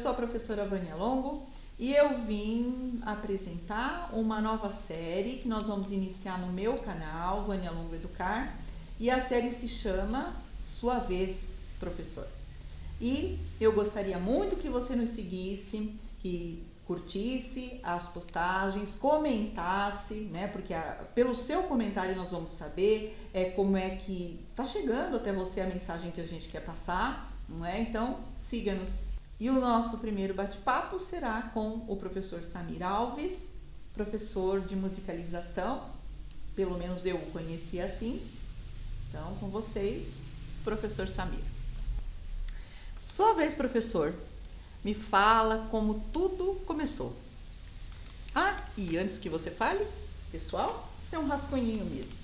sou a professora Vânia Longo e eu vim apresentar uma nova série que nós vamos iniciar no meu canal, Vânia Longo Educar, e a série se chama Sua Vez, Professor. E eu gostaria muito que você nos seguisse, que curtisse as postagens, comentasse, né? Porque pelo seu comentário nós vamos saber como é que está chegando até você a mensagem que a gente quer passar, não é? Então, siga-nos. E o nosso primeiro bate-papo será com o professor Samir Alves, professor de musicalização, pelo menos eu o conheci assim. Então, com vocês, professor Samir. Sua vez, professor. Me fala como tudo começou. Ah, e antes que você fale, pessoal, isso é um rascunhinho mesmo.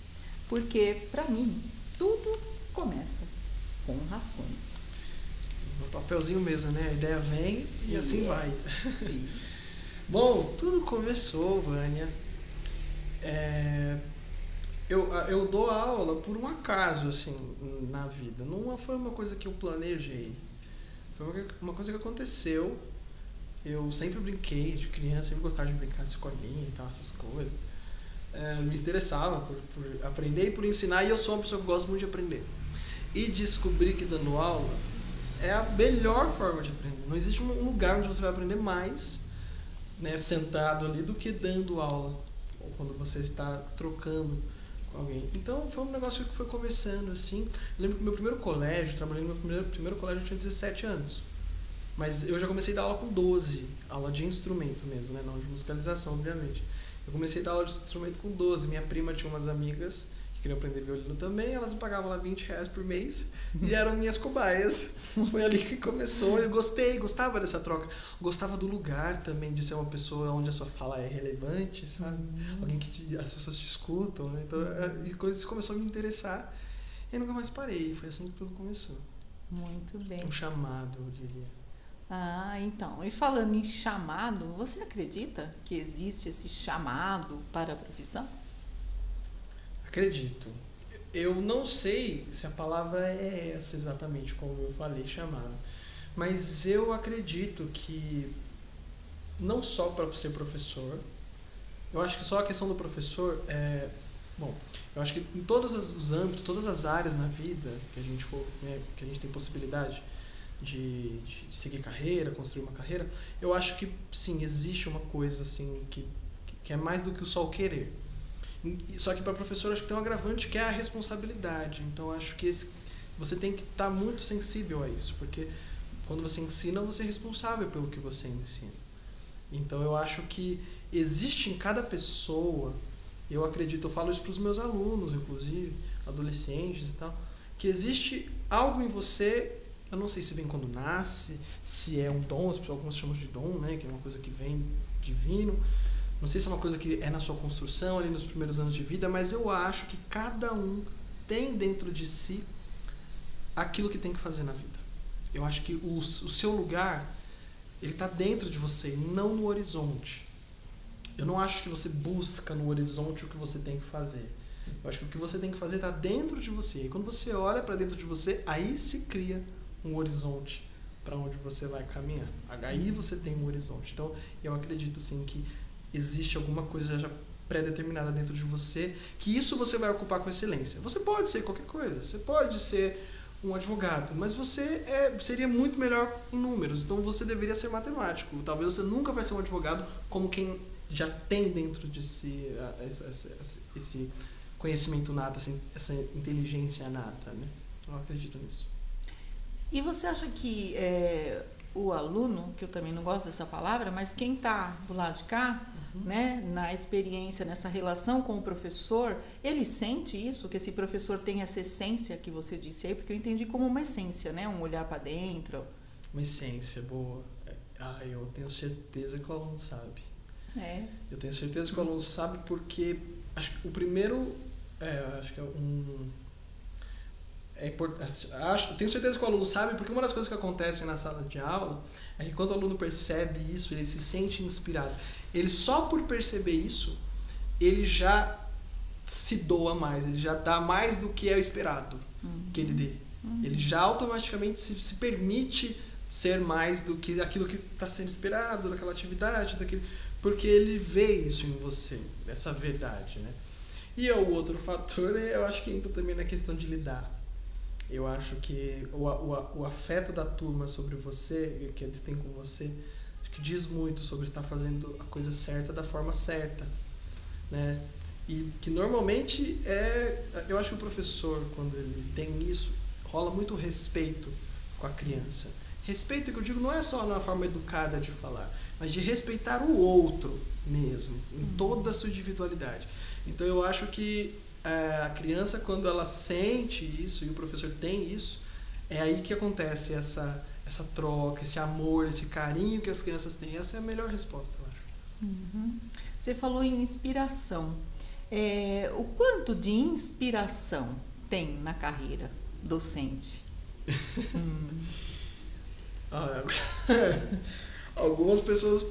Porque, para mim, tudo começa com um rascunho. No papelzinho mesmo, né? A ideia vem e assim vai. Sim. Bom, tudo começou, Vânia. Eu dou aula por um acaso, assim, na vida. Não foi uma coisa que eu planejei. Foi uma coisa que aconteceu. Eu sempre brinquei de criança, sempre gostava de brincar de escolinha e tal, essas coisas. Me interessava por aprender e por ensinar, e eu sou uma pessoa que gosta muito de aprender. E descobri que dando aula é a melhor forma de aprender. Não existe um lugar onde você vai aprender mais, né, sentado ali, do que dando aula, ou quando você está trocando com alguém. Então foi um negócio que foi começando assim. Eu lembro que meu primeiro colégio, trabalhei no meu primeiro colégio, eu tinha 17 anos. Mas eu já comecei a dar aula com 12, aula de instrumento mesmo, né, não de musicalização, obviamente. Eu comecei a dar aula de instrumento com 12. Minha prima tinha umas amigas que queriam aprender violino também, elas me pagavam lá R$20 por mês e eram minhas cobaias. Foi ali que começou. Eu gostava dessa troca. Gostava do lugar também, de ser uma pessoa onde a sua fala é relevante, sabe? Alguém que as pessoas te escutam, né? Então, isso começou a me interessar e eu nunca mais parei. Foi assim que tudo começou. Muito bem. Um chamado, eu diria. Ah, então, e falando em chamado, você acredita que existe esse chamado para a profissão? Acredito. Eu não sei se a palavra é essa exatamente como eu falei, chamado. Mas eu acredito que não só para ser professor, eu acho que só a questão do professor é... Bom, eu acho que em todos os âmbitos, todas as áreas na vida que a gente for, né, que a gente tem possibilidade de seguir carreira, construir uma carreira, eu acho que sim, existe uma coisa assim que é mais do que só o querer. Só que para professor acho que tem um agravante que é a responsabilidade. Então acho que você tem que estar muito sensível a isso, porque quando você ensina, você é responsável pelo que você ensina. Então eu acho que existe em cada pessoa, eu acredito, eu falo isso para os meus alunos, inclusive, adolescentes e tal, que existe algo em você, eu não sei se vem quando nasce, se é um dom, alguns chamam de dom, né, que é uma coisa que vem divino. Não sei se é uma coisa que é na sua construção, ali nos primeiros anos de vida, mas eu acho que cada um tem dentro de si aquilo que tem que fazer na vida. Eu acho que o seu lugar, ele está dentro de você, não no horizonte. Eu não acho que você busca no horizonte o que você tem que fazer. Eu acho que o que você tem que fazer está dentro de você. E quando você olha para dentro de você, aí se cria um horizonte para onde você vai caminhar. Aí você tem um horizonte. Então, eu acredito sim que existe alguma coisa já pré-determinada dentro de você, que isso você vai ocupar com excelência. Você pode ser qualquer coisa, você pode ser um advogado, mas você seria muito melhor em números, então você deveria ser matemático. Talvez você nunca vai ser um advogado como quem já tem dentro de si esse conhecimento nato, essa inteligência nata, né? Eu acredito nisso. E você acha que o aluno, que eu também não gosto dessa palavra, mas quem está do lado de cá, né, na experiência, nessa relação com o professor, ele sente isso, que esse professor tem essa essência que você disse aí, porque eu entendi como uma essência, né, um olhar para dentro. Uma essência boa. Eu tenho certeza que o aluno sabe. Eu tenho certeza que o aluno sabe porque acho que o primeiro, acho que é importante. Tenho certeza que o aluno sabe, porque uma das coisas que acontecem na sala de aula é que quando o aluno percebe isso, ele se sente inspirado. Ele só por perceber isso, ele já se doa mais, ele já dá mais do que é esperado que ele dê. Ele já automaticamente se permite ser mais do que aquilo que está sendo esperado, daquela atividade, porque ele vê isso em você, essa verdade, né? E o outro fator, eu acho que entra também na questão de lidar. Eu acho que o afeto da turma sobre você, que eles têm com você, acho que diz muito sobre estar fazendo a coisa certa da forma certa, né? E que normalmente eu acho que o professor, quando ele tem isso, rola muito respeito com a criança. Respeito que eu digo não é só na forma educada de falar, mas de respeitar o outro mesmo, em toda a sua individualidade. Então eu acho que a criança, quando ela sente isso e o professor tem isso, é aí que acontece essa troca, esse amor, esse carinho que as crianças têm. Essa é a melhor resposta, eu acho. Você falou em inspiração. O quanto de inspiração tem na carreira docente? Algumas pessoas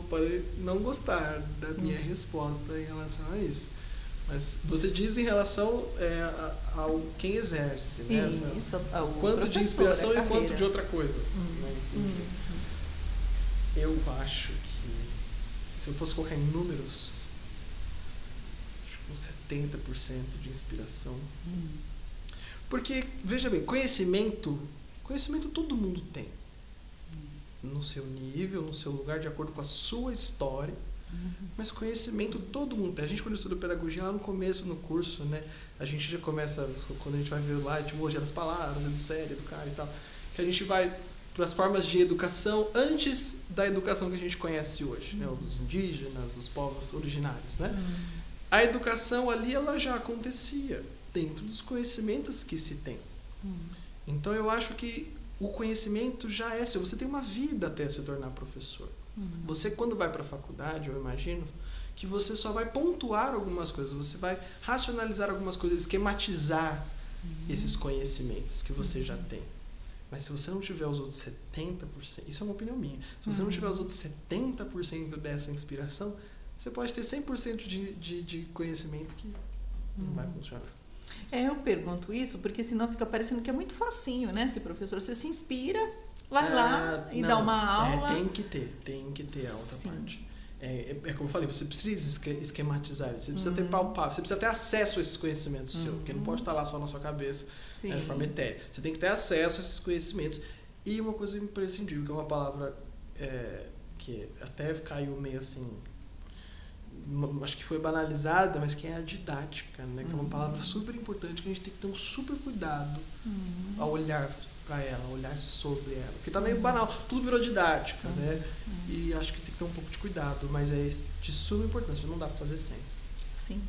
podem não gostar da minha resposta em relação a isso. Mas você diz em relação ao quem exerce, né? Isso, quanto de inspiração e quanto de outra coisa. Né? Eu acho que, se eu fosse colocar em números, acho que uns 70% de inspiração. Porque, veja bem, conhecimento todo mundo tem. No seu nível, no seu lugar, de acordo com a sua história. Mas conhecimento todo mundo tem. A gente, quando estuda pedagogia, lá no começo, no curso, né, a gente já começa, quando a gente vai ver lá a etimologia das palavras, do ser, educar e tal, que a gente vai para as formas de educação antes da educação que a gente conhece hoje, né, os indígenas, os povos originários, né? A educação ali, ela já acontecia dentro dos conhecimentos que se tem. Então eu acho que o conhecimento já é seu. Você tem uma vida até se tornar professor. Você, quando vai para a faculdade, eu imagino que você só vai pontuar algumas coisas, você vai racionalizar algumas coisas, esquematizar esses conhecimentos que você já tem. Mas se você não tiver os outros 70%, isso é uma opinião minha, se você não tiver os outros 70% dessa inspiração, você pode ter 100% de conhecimento que não vai funcionar. Eu pergunto isso porque senão fica parecendo que é muito facinho, né? Se professor, você se inspira, vai lá e dá uma aula. Tem que ter a outra parte. Como eu falei, você precisa esquematizar isso, você precisa ter palpável, você precisa ter acesso a esses conhecimentos seus, porque não pode estar lá só na sua cabeça, de forma etérea. Você tem que ter acesso a esses conhecimentos. E uma coisa imprescindível, que é uma palavra que até caiu meio assim, acho que foi banalizada, mas que é a didática, né? Que é uma palavra super importante, que a gente tem que ter um super cuidado ao olhar para ela, olhar sobre ela. Porque tá meio banal, tudo virou didática, né? E acho que tem que ter um pouco de cuidado, mas é de suma importância, não dá para fazer sem. Sim.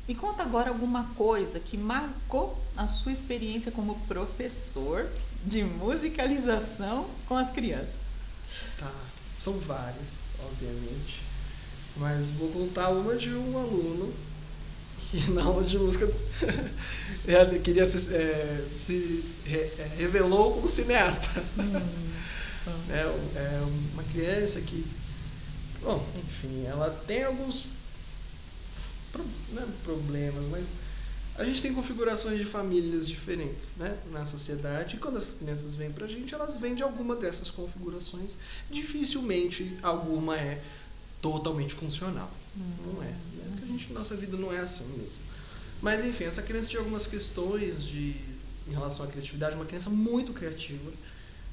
Me conta agora alguma coisa que marcou a sua experiência como professor de musicalização com as crianças. Tá, são várias, obviamente. Mas vou contar uma de um aluno que na aula de música ele queria revelou como cineasta. É uma criança que, bom, enfim, ela tem alguns problemas, mas a gente tem configurações de famílias diferentes, né, na sociedade, e quando as crianças vêm pra gente, elas vêm de alguma dessas configurações. Dificilmente alguma é totalmente funcional. Não é, né? Porque nossa vida não é assim mesmo. Mas enfim, essa criança tinha algumas questões em relação à criatividade, uma criança muito criativa,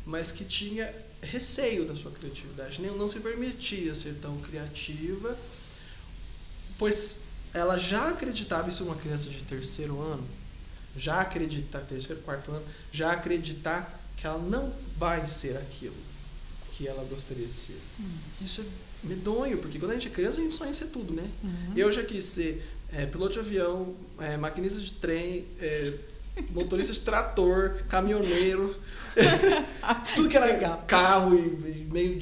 mas que tinha receio da sua criatividade, não se permitia ser tão criativa, pois ela já acreditava, isso é uma criança de terceiro ano, quarto ano, já acreditar que ela não vai ser aquilo que ela gostaria de ser. Isso é medonho, porque quando a gente é criança, a gente sonha em ser tudo, né? Eu já quis ser piloto de avião, maquinista de trem, motorista de trator, caminhoneiro, tudo que era legal. Carro e meio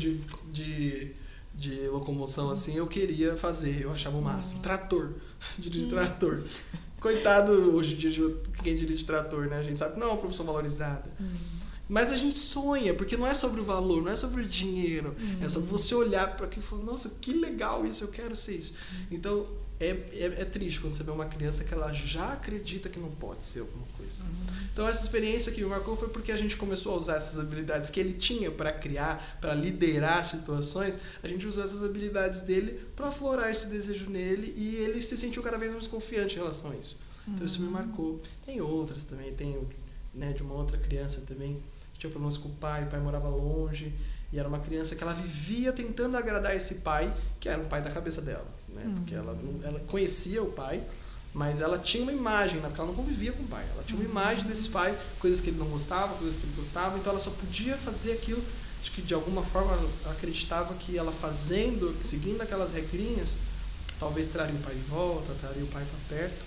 de locomoção assim, eu queria fazer, eu achava o máximo. Trator, dirigir trator. Coitado hoje em dia de quem dirige trator, né? A gente sabe que não é uma profissão valorizada. Mas a gente sonha, porque não é sobre o valor, não é sobre o dinheiro. É sobre você olhar para aquilo e falar, nossa, que legal isso, eu quero ser isso. Então, é triste quando você vê uma criança que ela já acredita que não pode ser alguma coisa. Então essa experiência que me marcou foi porque a gente começou a usar essas habilidades que ele tinha para criar, para liderar situações. A gente usou essas habilidades dele para aflorar esse desejo nele e ele se sentiu cada vez mais confiante em relação a isso. Então isso me marcou. Tem outras também, tem, né, de uma outra criança também que tinha problemas com o pai morava longe. E era uma criança que ela vivia tentando agradar esse pai, que era um pai da cabeça dela, né? Porque ela conhecia o pai, mas ela tinha uma imagem, porque ela não convivia com o pai. Ela tinha uma imagem desse pai, coisas que ele não gostava, coisas que ele gostava, então ela só podia fazer aquilo, acho que de alguma forma ela acreditava que ela fazendo, seguindo aquelas regrinhas, talvez traria o pai de volta, traria o pai para perto.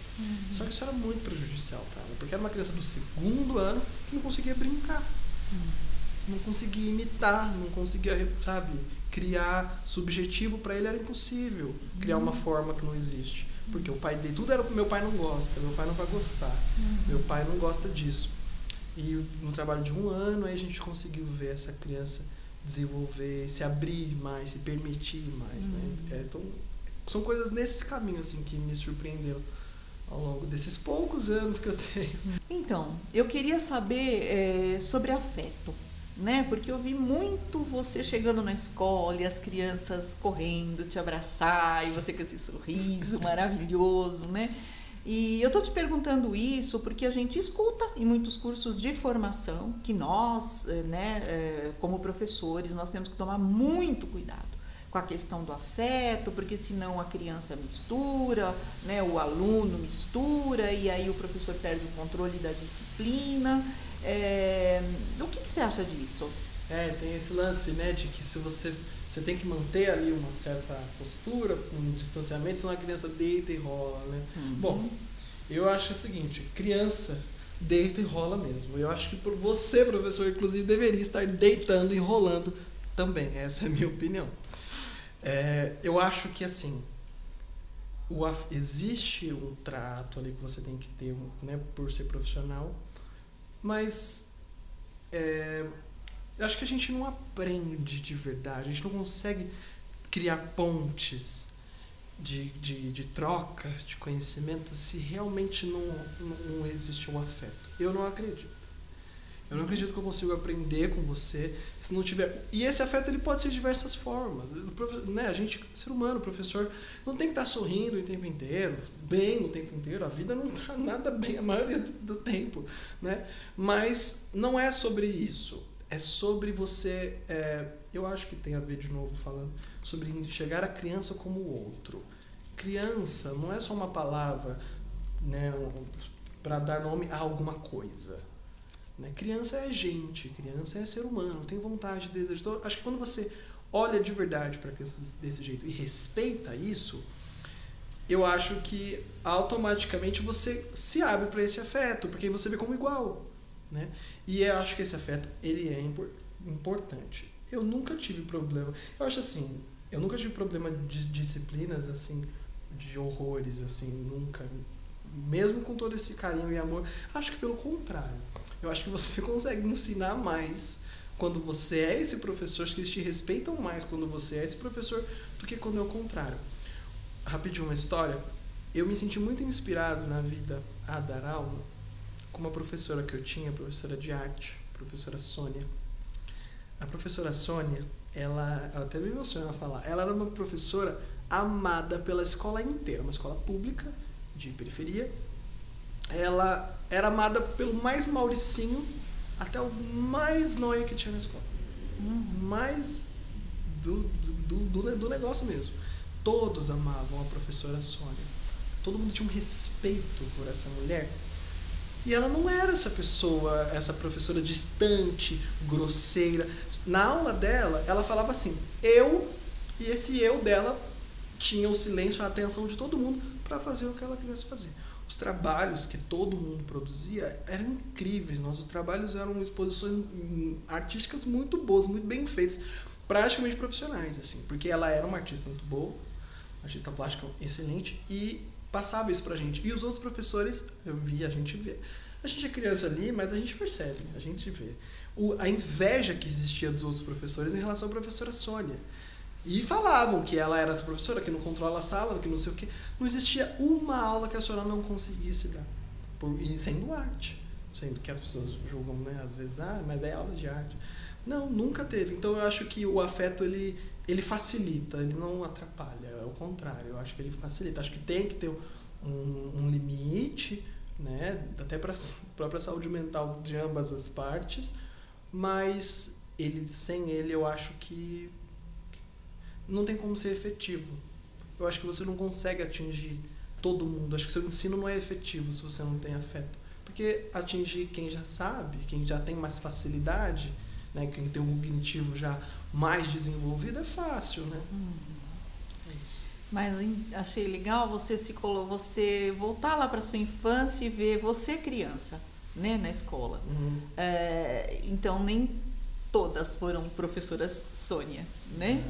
Só que isso era muito prejudicial para ela, porque era uma criança do 2º ano que não conseguia brincar. Não conseguia imitar, não conseguia, sabe, criar subjetivo. Para ele era impossível criar uma forma que não existe, porque o pai dele, tudo era meu pai não gosta, meu pai não vai gostar, meu pai não gosta disso. E no trabalho de 1 ano aí a gente conseguiu ver essa criança desenvolver, se abrir mais, se permitir mais, né? Então são coisas nesse caminho assim que me surpreenderam ao longo desses poucos anos que eu tenho. Então, eu queria saber sobre afeto, né? Porque eu vi muito você chegando na escola e as crianças correndo te abraçar e você com esse sorriso maravilhoso, né? E eu tô te perguntando isso porque a gente escuta em muitos cursos de formação que nós, né, como professores, nós temos que tomar muito cuidado com a questão do afeto, porque senão a criança mistura, né, o aluno mistura e aí o professor perde o controle da disciplina. O que você acha disso? Tem esse lance, né, de que se você tem que manter ali uma certa postura, um distanciamento, senão a criança deita e rola, né? Bom, eu acho o seguinte, criança deita e rola mesmo. Eu acho que você, professor, inclusive, deveria estar deitando e rolando também. Essa é a minha opinião. Eu acho que, assim, existe um trato ali que você tem que ter, né, por ser profissional, mas eu acho que a gente não aprende de verdade, a gente não consegue criar pontes de troca de conhecimento se realmente não existe um afeto. Eu não acredito. Eu não acredito que eu consiga aprender com você se não tiver... E esse afeto ele pode ser de diversas formas. Né? A gente, ser humano, professor, não tem que estar sorrindo o tempo inteiro, bem o tempo inteiro. A vida não está nada bem a maioria do tempo. Né? Mas não é sobre isso. É sobre você... eu acho que tem a ver, de novo, falando sobre enxergar a criança como o outro. Criança não é só uma palavra, né, para dar nome a alguma coisa. Né? Criança é gente, criança é ser humano, tem vontade, desejo. Então, acho que quando você olha de verdade para a criança desse jeito e respeita isso, eu acho que automaticamente você se abre para esse afeto, porque você vê como igual. Né? E eu acho que esse afeto ele é importante. Eu nunca tive problema. Eu acho assim, eu nunca tive problema de disciplinas assim, de horrores, assim, nunca. Mesmo com todo esse carinho e amor, acho que pelo contrário. Eu acho que você consegue ensinar mais quando você é esse professor, acho que eles te respeitam mais quando você é esse professor do que quando é o contrário. Rapidinho, uma história. Eu me senti muito inspirado na vida a dar aula com uma professora que eu tinha, professora de arte, professora Sônia. A professora Sônia, ela até me emociona falar, ela era uma professora amada pela escola inteira, uma escola pública de periferia. Ela era amada pelo mais Mauricinho até o mais nóia que tinha na escola. Mais do negócio mesmo. Todos amavam a professora Sônia. Todo mundo tinha um respeito por essa mulher. E ela não era essa pessoa, essa professora distante, grosseira. Na aula dela, ela falava assim, eu, e esse eu dela tinha o silêncio, a atenção de todo mundo para fazer o que ela quisesse fazer. Os trabalhos que todo mundo produzia eram incríveis. Nossos trabalhos eram exposições artísticas muito boas, muito bem feitas, praticamente profissionais, assim, porque ela era uma artista muito boa, artista plástica excelente, e passava isso pra gente. E os outros professores, a gente vê. A gente é criança ali, mas a gente percebe, a gente vê. A inveja que existia dos outros professores em relação à professora Sônia. E falavam que ela era essa professora, que não controla a sala, que não sei o quê. Não existia uma aula que a senhora não conseguisse dar. E sendo arte. Sendo que as pessoas julgam, né, às vezes, mas é aula de arte. Não, nunca teve. Então eu acho que o afeto, ele facilita, ele não atrapalha. É o contrário, eu acho que ele facilita. Acho que tem que ter um limite, né, até para a própria saúde mental de ambas as partes, mas sem ele eu acho que não tem como ser efetivo. Eu acho que você não consegue atingir todo mundo. Acho que seu ensino não é efetivo se você não tem afeto. Porque atingir quem já sabe, quem já tem mais facilidade, né, quem tem um cognitivo já mais desenvolvido, é fácil, né? Mas achei legal você voltar lá para sua infância e ver você criança, né, na escola. Então nem todas foram professoras Sônia, né?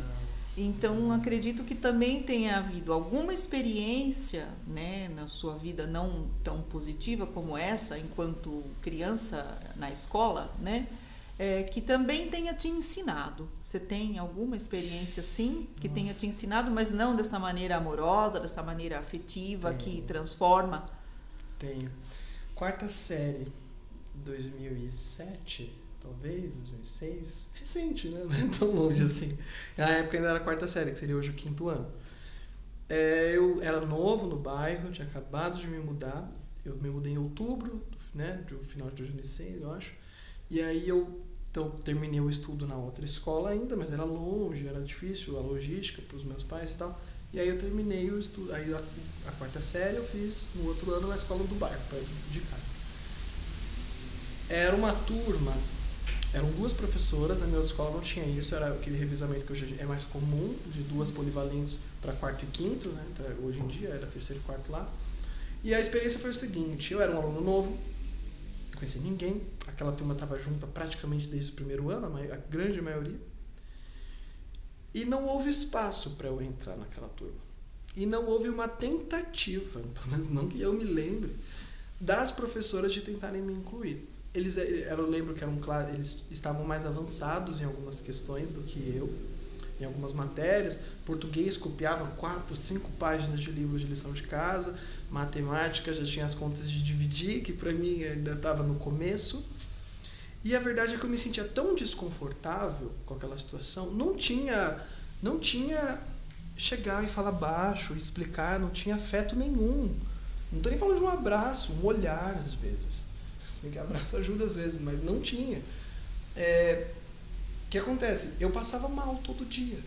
Então acredito que também tenha havido alguma experiência, né, na sua vida não tão positiva como essa, enquanto criança na escola, né? Que também tenha te ensinado. Você tem alguma experiência, sim, que tenha te ensinado, mas não dessa maneira amorosa, dessa maneira afetiva, que transforma? Tenho. 4ª série, 2007, talvez, 2006. Recente, né? Não é tão longe assim. Na época ainda era a 4ª série, que seria hoje o 5º ano. Eu era novo no bairro, tinha acabado de me mudar. Eu me mudei em outubro, né, do final de 2006, eu acho. E aí então, terminei o estudo na outra escola ainda, mas era longe, era difícil a logística para os meus pais e tal. E aí eu terminei o estudo, aí a 4ª série eu fiz no outro ano na escola do bairro, perto de casa. Era uma turma, eram 2 professoras, na minha outra escola não tinha isso, era aquele revezamento que hoje é mais comum, de 2 polivalentes para 4º e 5º, né? Hoje em dia era 3º e 4º lá. E a experiência foi o seguinte, eu era um aluno novo, não conhecia ninguém, aquela turma estava junta praticamente desde o primeiro ano, a grande maioria, e não houve espaço para eu entrar naquela turma. E não houve uma tentativa, pelo menos não que eu me lembre, das professoras de tentarem me incluir. Eu lembro que eles estavam mais avançados em algumas questões do que eu, em algumas matérias. Português copiava 4, 5 páginas de livros de lição de casa. Matemática já tinha as contas de dividir, que para mim ainda estava no começo. E a verdade é que eu me sentia tão desconfortável com aquela situação. Não tinha chegar e falar baixo, explicar, não tinha afeto nenhum. Não estou nem falando de um abraço, um olhar às vezes. Que abraço ajuda às vezes, mas não tinha. O que acontece? Eu passava mal todo dia.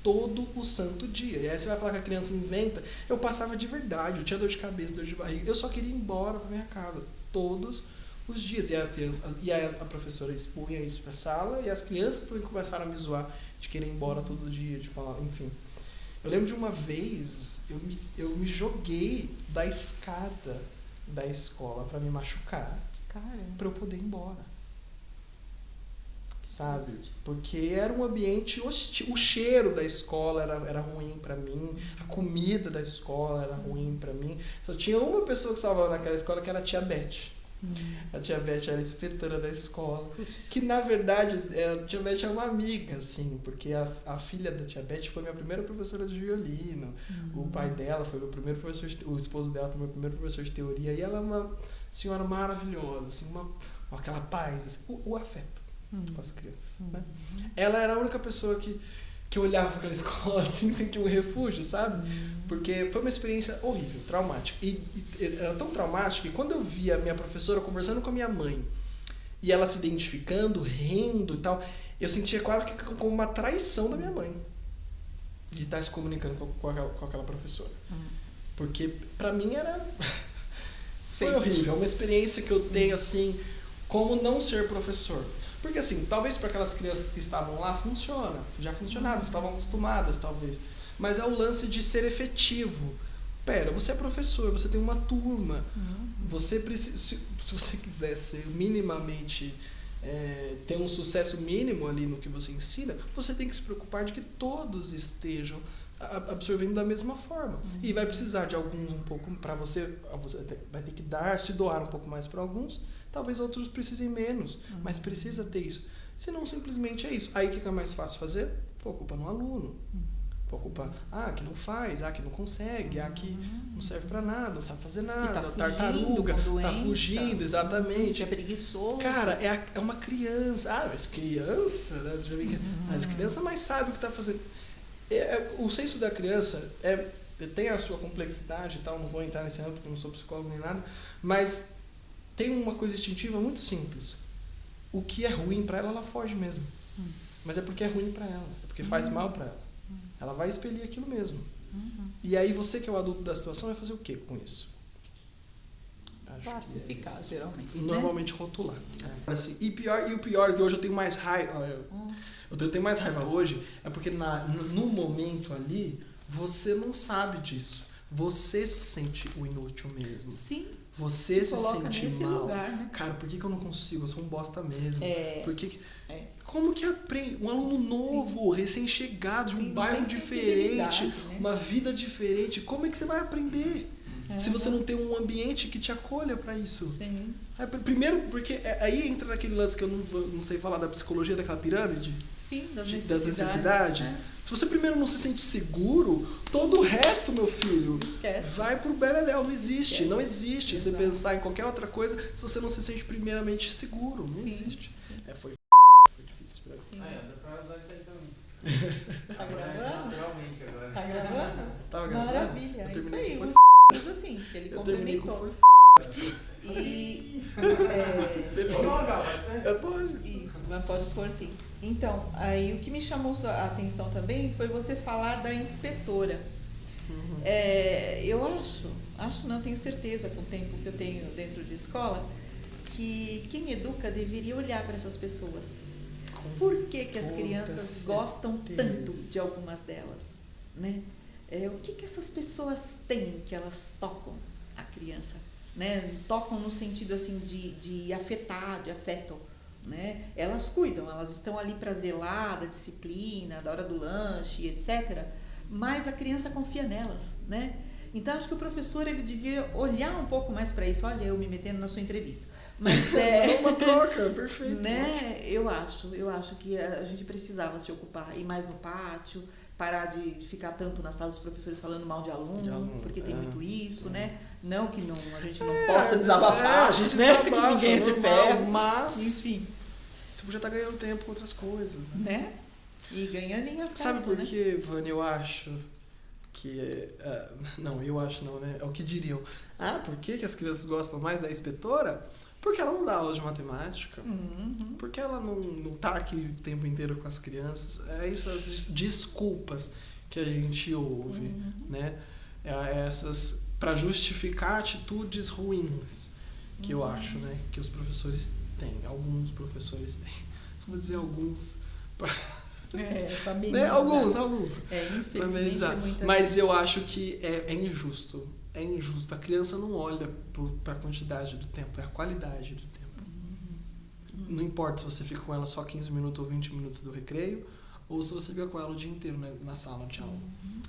Todo o santo dia. E aí você vai falar que a criança inventa. Eu passava de verdade, eu tinha dor de cabeça, dor de barriga. Eu só queria ir embora para minha casa. Todos os dias. E aí a professora expunha isso para a sala e as crianças também começaram a me zoar de querer ir embora todo dia, de falar, enfim. Eu lembro de uma vez, eu me joguei da escada da escola para me machucar. Para eu poder ir embora, sabe? Porque era um ambiente hostil. O cheiro da escola era ruim para mim, a comida da escola era ruim para mim. Só tinha uma pessoa que estava naquela escola, que era a tia Beth. A tia Beth era a inspetora da escola, que na verdade a tia Beth é uma amiga, assim, porque a filha da tia Beth foi minha primeira professora de violino, o pai dela foi meu primeiro professor, o esposo dela foi meu primeiro professor de teoria, e ela é uma senhora maravilhosa, assim, aquela paz, assim, o afeto com as crianças, né? Ela era a única pessoa que eu olhava para aquela escola assim, sentia um refúgio, sabe? Porque foi uma experiência horrível, traumática. E era tão traumática que quando eu via a minha professora conversando com a minha mãe e ela se identificando, rindo e tal, eu sentia quase que como uma traição da minha mãe de estar se comunicando com aquela professora. Porque pra mim era... foi horrível. É uma experiência que eu tenho assim, como não ser professor. Porque assim, talvez para aquelas crianças que estavam lá já funcionava, estavam acostumadas talvez. Mas é o lance de ser efetivo. Pera, você é professor, você tem uma turma. Você precisa, se você quiser ser minimamente, ter um sucesso mínimo ali no que você ensina, você tem que se preocupar de que todos estejam absorvendo da mesma forma. E vai precisar de alguns um pouco para você vai ter que se doar um pouco mais para alguns, talvez outros precisem menos, mas precisa ter isso. Senão simplesmente é isso. Aí o que é mais fácil fazer? Pô, culpa no aluno. Pô, culpa, que não faz, que não consegue, que não serve para nada, não sabe fazer nada, tartaruga, tá fugindo, exatamente. Que é preguiçoso. Cara, é uma criança. Mas criança, né? Você já viu que as crianças mais sabem o que tá fazendo. O senso da criança tem a sua complexidade e tal, não vou entrar nesse âmbito porque eu não sou psicólogo nem nada, mas tem uma coisa instintiva muito simples. O que é ruim para ela, ela foge mesmo. Mas é porque é ruim para ela, é porque faz mal para ela. Ela vai expelir aquilo mesmo. E aí você que é o adulto da situação vai fazer o que com isso? Classificar, geralmente. Normalmente rotular. Assim, e o pior que hoje eu tenho mais raiva. Eu tenho mais raiva hoje é porque no momento ali você não sabe disso. Você se sente o inútil mesmo. Sim. Você se sente nesse mal. Lugar, né? Cara, por que eu não consigo? Eu sou um bosta mesmo. É. Como que aprende? Um aluno novo, recém-chegado, de um bairro diferente, né? uma vida diferente. Como é que você vai aprender? Se você não tem um ambiente que te acolha para isso. Sim. Primeiro, porque aí entra naquele lance que eu não sei falar da psicologia daquela pirâmide. Sim, das necessidades. Se você primeiro não se sente seguro, todo o resto, meu filho, vai pro beleléu. Não existe. Não existe você pensar em qualquer outra coisa se você não se sente primeiramente seguro. Não existe. Foi difícil pra mim. Dá pra usar isso aí também. Tá gravando? Naturalmente agora. Tá gravando? Tava gravando? Maravilha. É isso aí. Mas assim, que ele complementou. Isso, mas pode pôr sim. Então, aí o que me chamou a atenção também foi você falar da inspetora. Eu acho não, tenho certeza com o tempo que eu tenho dentro de escola, que quem educa deveria olhar para essas pessoas. Por que as crianças gostam tanto de algumas delas, né? O que essas pessoas têm que elas tocam a criança, né? Tocam no sentido assim de afetar, de afeto, né? Elas cuidam, elas estão ali para zelar da disciplina, da hora do lanche, etc. Mas a criança confia nelas, né? Então acho que o professor ele devia olhar um pouco mais para isso. Olha, eu me metendo na sua entrevista. Mas é uma troca, perfeito. Né? Eu acho que a gente precisava se ocupar, ir mais no pátio, parar de ficar tanto na sala dos professores falando mal de aluno, porque tem muito isso, né? Não que a gente não possa desabafar, a gente né? desabafa, Que ninguém é de ferro, mas enfim. Você podia estar ganhando tempo com outras coisas, né? E ganhando em afeto, sabe por né? que, Vânia, eu acho que... não, eu acho não, né? É o que diriam. Por que as crianças gostam mais da inspetora? Porque ela não dá aula de matemática. Porque ela não tá aqui o tempo inteiro com as crianças. É isso, as desculpas que a gente ouve, né? Essas para justificar atitudes ruins que eu acho, né? Que os professores têm. Alguns professores têm. Vou dizer alguns. Né? Alguns. Infelizmente. Mas eu acho que é injusto. É injusto. A criança não olha para a quantidade do tempo, é a qualidade do tempo. Não importa se você fica com ela só 15 minutos ou 20 minutos do recreio, ou se você fica com ela o dia inteiro na sala de aula.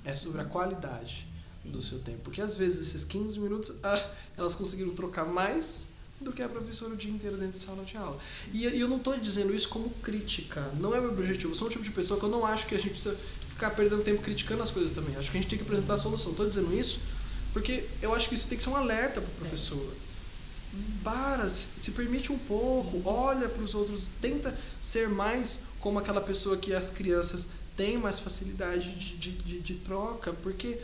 É sobre a qualidade do seu tempo. Porque às vezes esses 15 minutos, elas conseguiram trocar mais do que a professora o dia inteiro dentro da sala de aula. E eu não estou dizendo isso como crítica. Não é meu objetivo. Eu sou um tipo de pessoa que eu não acho que a gente precisa ficar perdendo tempo criticando as coisas também. Acho que a gente tem que apresentar a solução. Estou dizendo isso porque eu acho que isso tem que ser um alerta para o professor. Se permite um pouco, olha para os outros, tenta ser mais como aquela pessoa que as crianças têm mais facilidade de troca, porque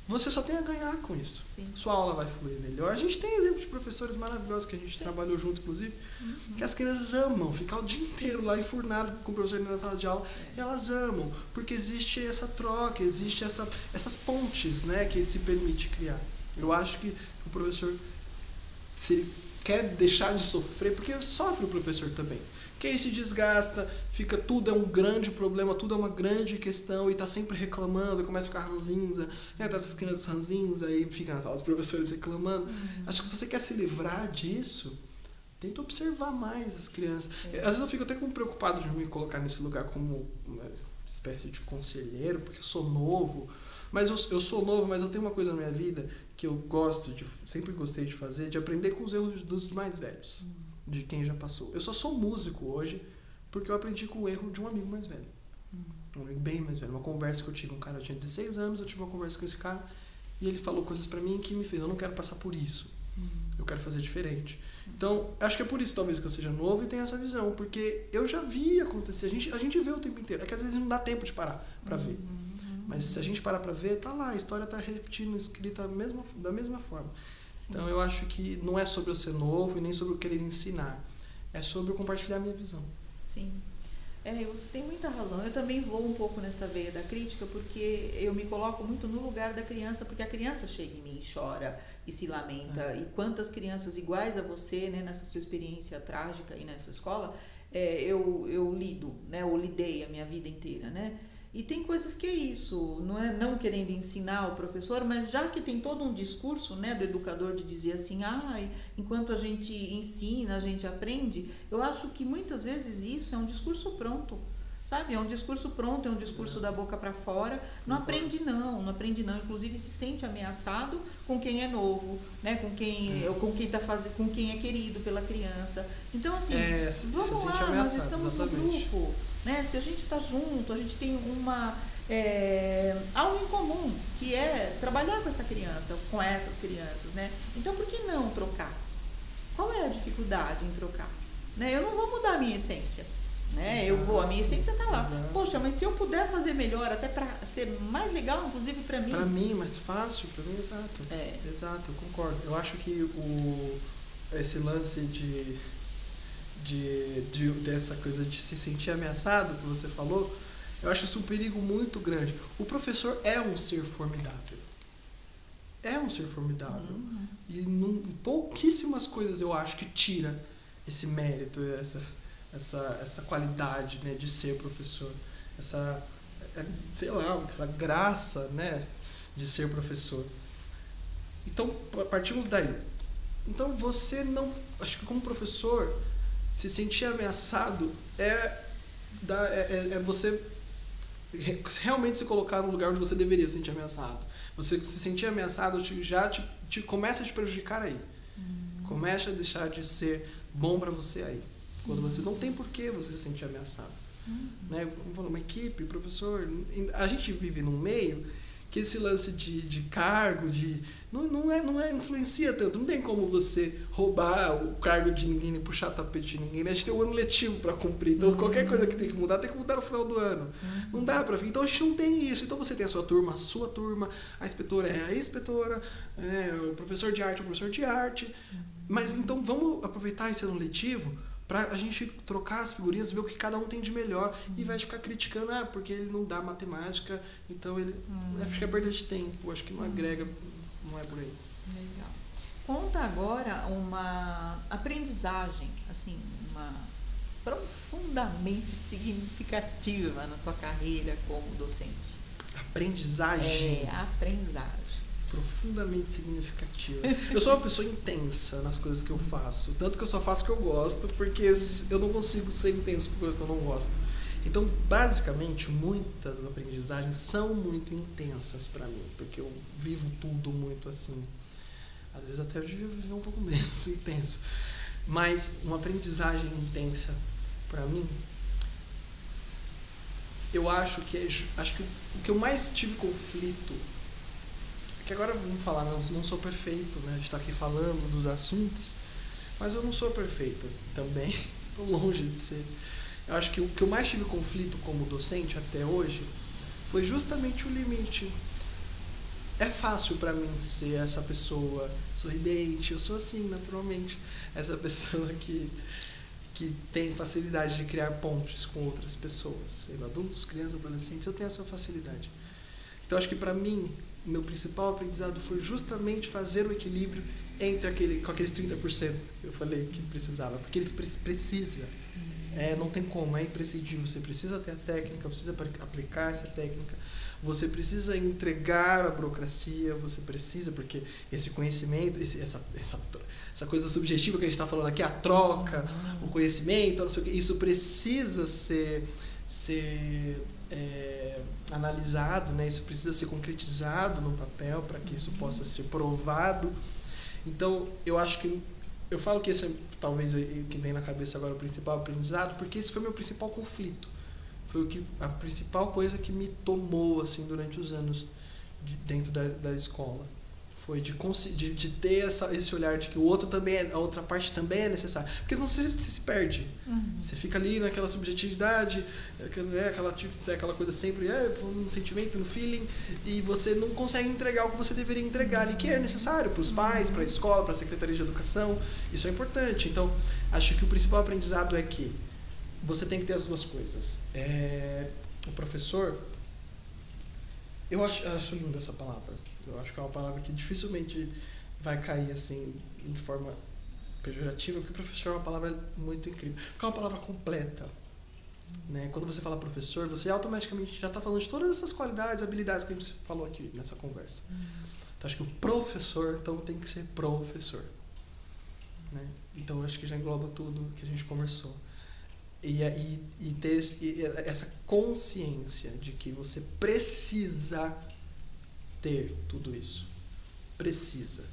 você só tem a ganhar com isso. Sua aula vai fluir melhor. A gente tem exemplos de professores maravilhosos que a gente trabalhou junto, inclusive, que as crianças amam ficar o dia inteiro lá enfurnado com o professor na sala de aula. E elas amam, porque existe essa troca, existe essas pontes, né, que se permite criar. Eu acho que o professor, se ele quer deixar de sofrer, porque sofre o professor também. Que aí se desgasta, tudo é um grande problema, tudo é uma grande questão e tá sempre reclamando, começa a ficar ranzinza, tá essas crianças ranzinza, aí ficam os professores reclamando. Acho que se você quer se livrar disso, Tenta observar mais as crianças. Às vezes eu fico até preocupado de me colocar nesse lugar como uma espécie de conselheiro, porque eu sou novo. Mas eu sou novo, mas eu tenho uma coisa na minha vida que eu sempre gostei de fazer, de aprender com os erros dos mais velhos, de quem já passou. Eu só sou músico hoje porque eu aprendi com o erro de um amigo mais velho. Um amigo bem mais velho. Uma conversa que eu tive, um cara tinha 16 anos, eu tive uma conversa com esse cara e ele falou coisas pra mim que me fez, eu não quero passar por isso. Eu quero fazer diferente. Então, acho que é por isso talvez que eu seja novo e tenha essa visão, porque eu já vi acontecer, a gente vê o tempo inteiro. É que às vezes não dá tempo de parar pra ver. Mas se a gente parar pra ver, tá lá, a história tá repetindo, escrita da mesma forma. Sim. Então eu acho que não é sobre eu ser novo e nem sobre eu querer ensinar. É sobre eu compartilhar a minha visão. Sim. Você tem muita razão. Eu também vou um pouco nessa veia da crítica, porque eu me coloco muito no lugar da criança, porque a criança chega em mim e chora e se lamenta. E quantas crianças iguais a você, né, nessa sua experiência trágica aí nessa escola, eu lido, né, ou lidei a minha vida inteira, né? E tem coisas que é isso, não é não querendo ensinar o professor, mas já que tem todo um discurso, né, do educador de dizer assim, enquanto a gente ensina, a gente aprende, eu acho que muitas vezes isso é um discurso pronto, sabe? É um discurso pronto, é um discurso da boca para fora, não aprende não, inclusive se sente ameaçado com quem é novo, né, com quem é querido pela criança. Então assim, vamos lá, nós estamos exatamente. No grupo, né? Se a gente está junto, a gente tem algo em comum, que é trabalhar com essa criança, com essas crianças, né? Então por que não trocar? Qual é a dificuldade em trocar? Né? Eu não vou mudar a minha essência. Né? A minha essência está lá. Exato. Poxa, mas se eu puder fazer melhor, até para ser mais legal, inclusive para mim. Para mim, mais fácil, para mim, exato. Exato, eu concordo. Eu acho que esse lance dessa coisa de se sentir ameaçado, que você falou, eu acho isso um perigo muito grande. O professor é um ser formidável. É um ser formidável. E pouquíssimas coisas eu acho que tira esse mérito, essa qualidade, né, de ser professor, essa graça, né, de ser professor. Então, partimos daí. Então, acho que como professor, se sentir ameaçado é você realmente se colocar no lugar onde você deveria se sentir ameaçado. Você se sentir ameaçado já começa a te prejudicar aí. Começa a deixar de ser bom para você aí. Quando você não tem por que você se sentir ameaçado. Né? Como falou, uma equipe, professor... A gente vive num meio que esse lance de cargo, não influencia tanto. Não tem como você roubar o cargo de ninguém, nem puxar tapete de ninguém. Né? A gente tem um ano letivo para cumprir. Então, qualquer coisa que tem que mudar no final do ano. Não dá para... Então, a gente não tem isso. Então, você tem a sua turma, a inspetora é a inspetora, o professor de arte é o professor de arte. Mas, então, vamos aproveitar esse ano letivo pra a gente trocar as figurinhas, ver o que cada um tem de melhor, e vai ficar criticando, porque ele não dá matemática, então ele... Acho que é perda de tempo, acho que não agrega, não é por aí. Legal. Conta agora uma aprendizagem, assim, uma profundamente significativa na tua carreira como docente. Aprendizagem? Aprendizagem. Profundamente significativa. Eu sou uma pessoa intensa nas coisas que eu faço. Tanto que eu só faço o que eu gosto, porque eu não consigo ser intenso por coisas que eu não gosto. Então, basicamente, muitas aprendizagens são muito intensas para mim, porque eu vivo tudo muito assim. Às vezes até eu devia viver um pouco menos intenso. Mas uma aprendizagem intensa para mim, eu acho que o que eu mais tive conflito, que agora vamos falar, não sou perfeito, né? A gente está aqui falando dos assuntos, mas eu não sou perfeito também, estou longe de ser. Eu acho que o que eu mais tive conflito como docente até hoje foi justamente o limite. É fácil para mim ser essa pessoa sorridente, eu sou assim naturalmente, essa pessoa que tem facilidade de criar pontes com outras pessoas, adultos, crianças, adolescentes, eu tenho essa facilidade. Então acho que para mim, meu principal aprendizado foi justamente fazer o equilíbrio com aqueles 30% que eu falei que precisava, porque eles precisam. Não tem como, é imprescindível. Você precisa ter a técnica, você precisa aplicar essa técnica, você precisa entregar a burocracia, você precisa, porque esse conhecimento, essa coisa subjetiva que a gente está falando aqui, a troca, o conhecimento, não sei o que, isso precisa ser analisado, né? Isso precisa ser concretizado no papel para que isso possa ser provado. Então, eu falo que esse é talvez o que vem na cabeça agora o principal aprendizado, porque esse foi o meu principal conflito. Foi a principal coisa que me tomou assim durante os anos dentro da escola. Foi de ter esse olhar de que o outro também a outra parte também é necessária. Porque senão você se perde. Você fica ali naquela subjetividade, aquela coisa sempre, no sentimento, no feeling, e você não consegue entregar o que você deveria entregar ali, que é necessário para os pais, para a escola, para a Secretaria de Educação. Isso é importante. Então, acho que o principal aprendizado é que você tem que ter as duas coisas. O professor, eu acho linda essa palavra. Eu acho que é uma palavra que dificilmente vai cair assim de forma pejorativa, porque professor é uma palavra muito incrível. Porque é uma palavra completa. Né? Quando você fala professor, você automaticamente já está falando de todas essas qualidades, habilidades que a gente falou aqui nessa conversa. Então, acho que o professor tem que ser professor. Né? Então, acho que já engloba tudo que a gente conversou. E ter essa consciência de que você precisa ter tudo isso. Precisa.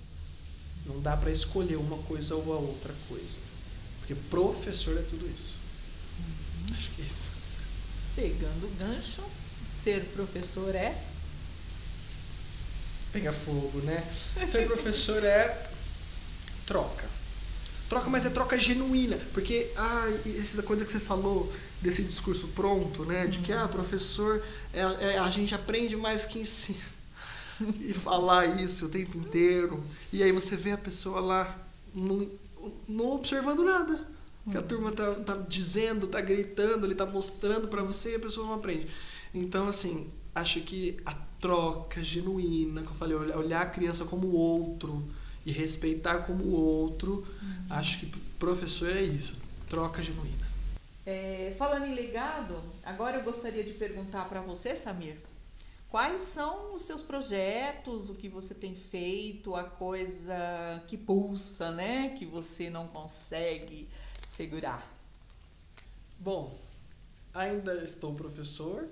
Não dá para escolher uma coisa ou a outra coisa. Porque professor é tudo isso. Acho que é isso. Pegando o gancho, ser professor é? Pegar fogo, né? Ser professor é troca. Troca, mas é troca genuína. Porque, essa coisa que você falou, desse discurso pronto, né? De que, professor, a gente aprende mais que ensina. E falar isso o tempo inteiro. E aí você vê a pessoa lá não observando nada. Que a turma tá dizendo, tá gritando, ele tá mostrando pra você e a pessoa não aprende. Então, assim, acho que a troca genuína, que eu falei, olhar a criança como outro e respeitar como outro, acho que professor é isso, troca genuína. Falando em legado, agora eu gostaria de perguntar para você, Samir, quais são os seus projetos, o que você tem feito, a coisa que pulsa, né, que você não consegue segurar? Bom, ainda estou professor,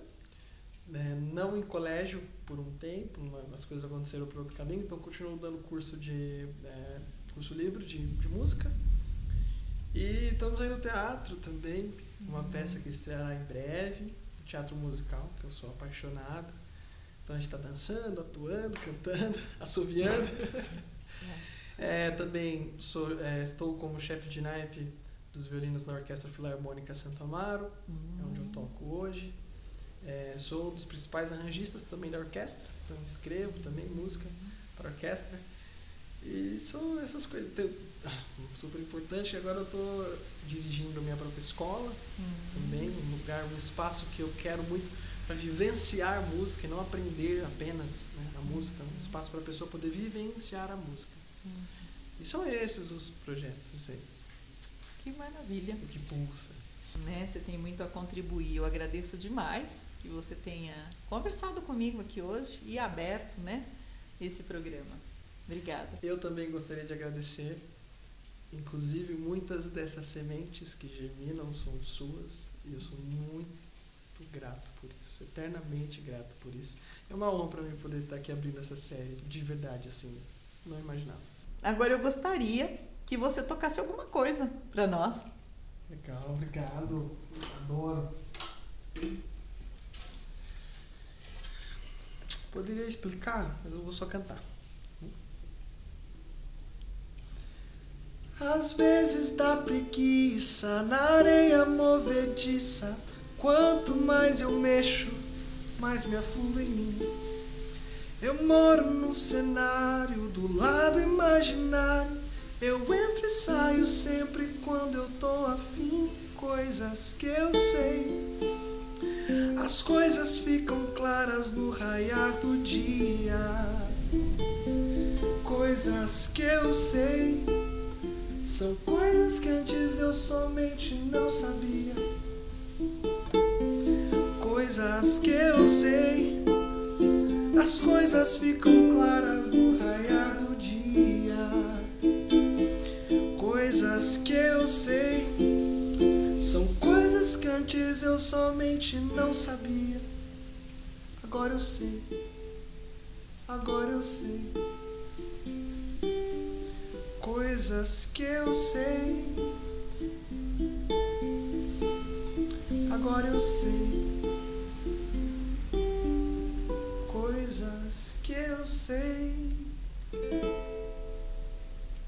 né, não em colégio por um tempo, as coisas aconteceram por outro caminho, então continuo dando curso livre de música. E estamos aí no teatro também, uma peça que estreará em breve, teatro musical, que eu sou apaixonado. Então a gente está dançando, atuando, cantando, assoviando. Também estou como chefe de naipe dos violinos na Orquestra Filarmônica Santo Amaro, onde eu toco hoje. Sou um dos principais arranjistas também da orquestra, então escrevo também música para a orquestra. E são essas coisas. Super importante. Agora eu estou dirigindo a minha própria escola também, um espaço que eu quero muito para vivenciar a música e não aprender apenas, né, a música, um espaço para a pessoa poder vivenciar a música. E são esses os projetos aí. Que maravilha. O que pulsa. Né, você tem muito a contribuir. Eu agradeço demais que você tenha conversado comigo aqui hoje e aberto, né, esse programa. Obrigada. Eu também gostaria de agradecer. Inclusive, muitas dessas sementes que germinam são suas e eu sou muito grato por isso, eternamente grato por isso. É uma honra para mim poder estar aqui abrindo essa série, de verdade, assim, não imaginava. Agora eu gostaria que você tocasse alguma coisa para nós. Legal, obrigado. Adoro. Poderia explicar, mas eu vou só cantar. Às vezes dá preguiça na areia movediça. Quanto mais eu mexo, mais me afundo em mim. Eu moro num cenário do lado imaginário. Eu entro e saio sempre quando eu tô afim. Coisas que eu sei, as coisas ficam claras no raiar do dia. Coisas que eu sei, São coisas que antes eu somente não sabia. Coisas que eu sei, as coisas ficam claras no raiar do dia. Coisas que eu sei, são coisas que antes eu somente não sabia. Agora eu sei, agora eu sei. Coisas que eu sei, agora eu sei.